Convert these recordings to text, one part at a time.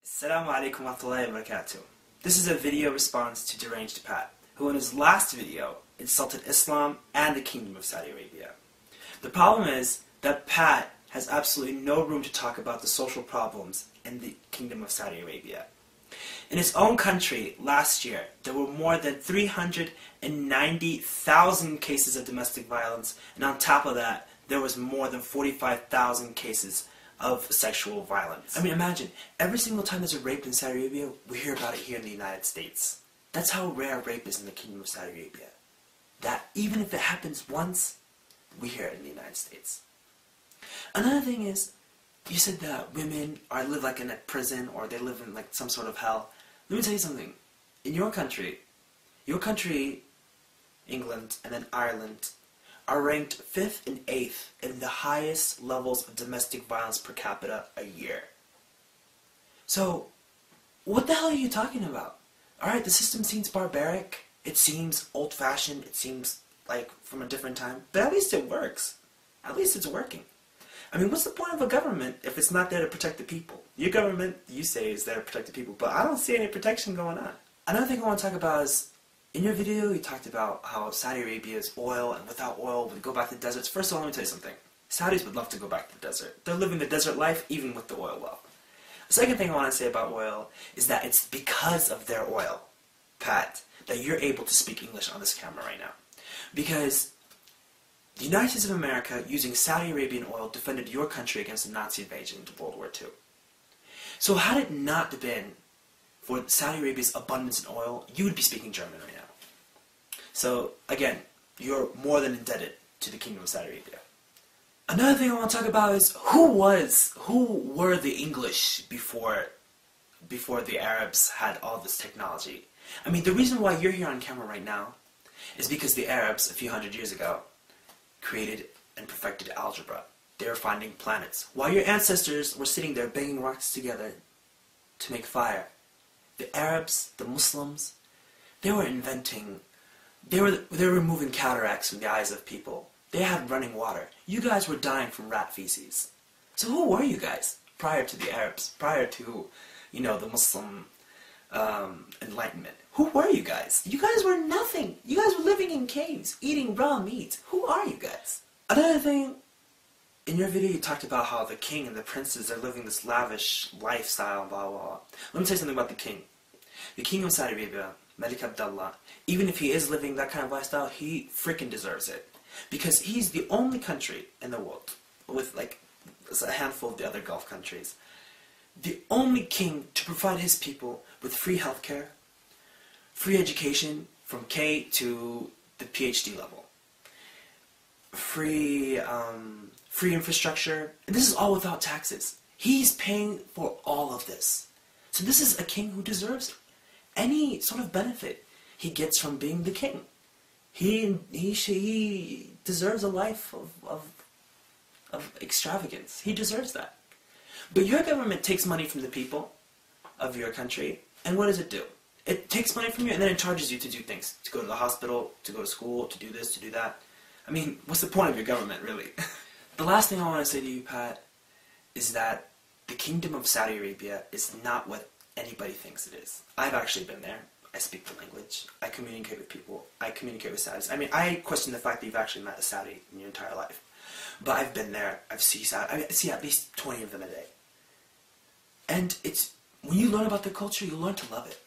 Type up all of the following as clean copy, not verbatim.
Assalamu alaikum wa rahmatullahi wa barakatuh. This is a video response to Deranged Pat, who in his last video insulted Islam and the Kingdom of Saudi Arabia. The problem is that Pat has absolutely no room to talk about the social problems in the Kingdom of Saudi Arabia. In his own country, last year, there were more than 390,000 cases of domestic violence, and on top of that, there was more than 45,000 cases of sexual violence. I mean, imagine, every single time there's a rape in Saudi Arabia, we hear about it here in the United States. That's how rare rape is in the Kingdom of Saudi Arabia. That even if it happens once, we hear it in the United States. Another thing is, you said that women live like in a prison, or they live in like some sort of hell. Let me tell you something. In your country, England, and then Ireland, are ranked 5th and 8th in the highest levels of domestic violence per capita a year. So, what the hell are you talking about? Alright, the system seems barbaric, it seems old-fashioned, it seems like from a different time, but at least it works. At least it's working. I mean, what's the point of a government if it's not there to protect the people? Your government, you say, is there to protect the people, but I don't see any protection going on. Another thing I want to talk about is, in your video, you talked about how Saudi Arabia's oil, and without oil, would go back to the deserts. First of all, let me tell you something. Saudis would love to go back to the desert. They're living the desert life, even with the oil well. The second thing I want to say about oil is that it's because of their oil, Pat, that you're able to speak English on this camera right now. Because the United States of America, using Saudi Arabian oil, defended your country against the Nazi invasion into World War II. So had it not been for Saudi Arabia's abundance in oil, you would be speaking German right now. So, again, you're more than indebted to the Kingdom of Saudi Arabia. Another thing I want to talk about is who were the English before the Arabs had all this technology? I mean, the reason why you're here on camera right now is because the Arabs, a few hundred years ago, created and perfected algebra. They were finding planets. While your ancestors were sitting there banging rocks together to make fire, the Arabs, the Muslims, they were inventing, they were removing cataracts from the eyes of people. They had running water. You guys were dying from rat feces. So who were you guys prior to the Arabs, prior to, you know, the Muslim enlightenment? Who were you guys? You guys were nothing. You guys were living in caves, eating raw meat. Who are you guys? Another thing, in your video you talked about how the king and the princes are living this lavish lifestyle, blah, blah, blah. Let me tell you something about the king. The king of Saudi Arabia, Malik Abdullah, even if he is living that kind of lifestyle, he freaking deserves it. Because he's the only country in the world, with like a handful of the other Gulf countries, the only king to provide his people with free healthcare, free education from K to the PhD level, free infrastructure, and this is all without taxes. He's paying for all of this. So this is a king who deserves any sort of benefit he gets from being the king. He deserves a life of extravagance. He deserves that. But your government takes money from the people of your country, and what does it do? It takes money from you, and then it charges you to do things. To go to the hospital, to go to school, to do this, to do that. I mean, what's the point of your government, really? The last thing I want to say to you, Pat, is that the Kingdom of Saudi Arabia is not what anybody thinks it is. I've actually been there. I speak the language. I communicate with people. I communicate with Saudis. I mean, I question the fact that you've actually met a Saudi in your entire life. But I've been there. I've seen Saudi. I see at least 20 of them a day. And it's, when you learn about the culture, you learn to love it.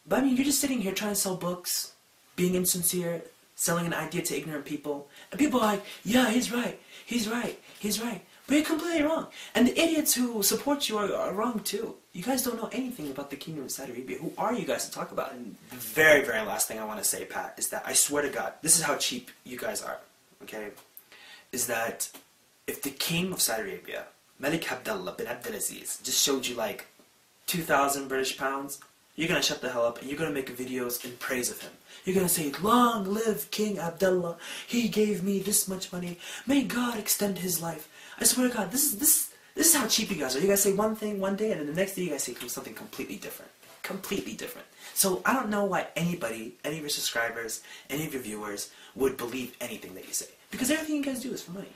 But I mean, you're just sitting here trying to sell books, being insincere, selling an idea to ignorant people. And people are like, yeah, he's right. He's right. He's right. But you're completely wrong. And the idiots who support you are wrong too. You guys don't know anything about the Kingdom of Saudi Arabia. Who are you guys to talk about? And the very, very last thing I want to say, Pat, is that I swear to God, this is how cheap you guys are, okay? Is that if the King of Saudi Arabia, Malik Abdullah bin Abdulaziz, just showed you like 2,000 British pounds, you're going to shut the hell up and you're going to make videos in praise of him. You're going to say, long live King Abdullah. He gave me this much money. May God extend his life. I swear to God, this is how cheap you guys are. You guys say one thing one day, and then the next day you guys say something completely different. Completely different. So I don't know why anybody, any of your subscribers, any of your viewers, would believe anything that you say. Because everything you guys do is for money.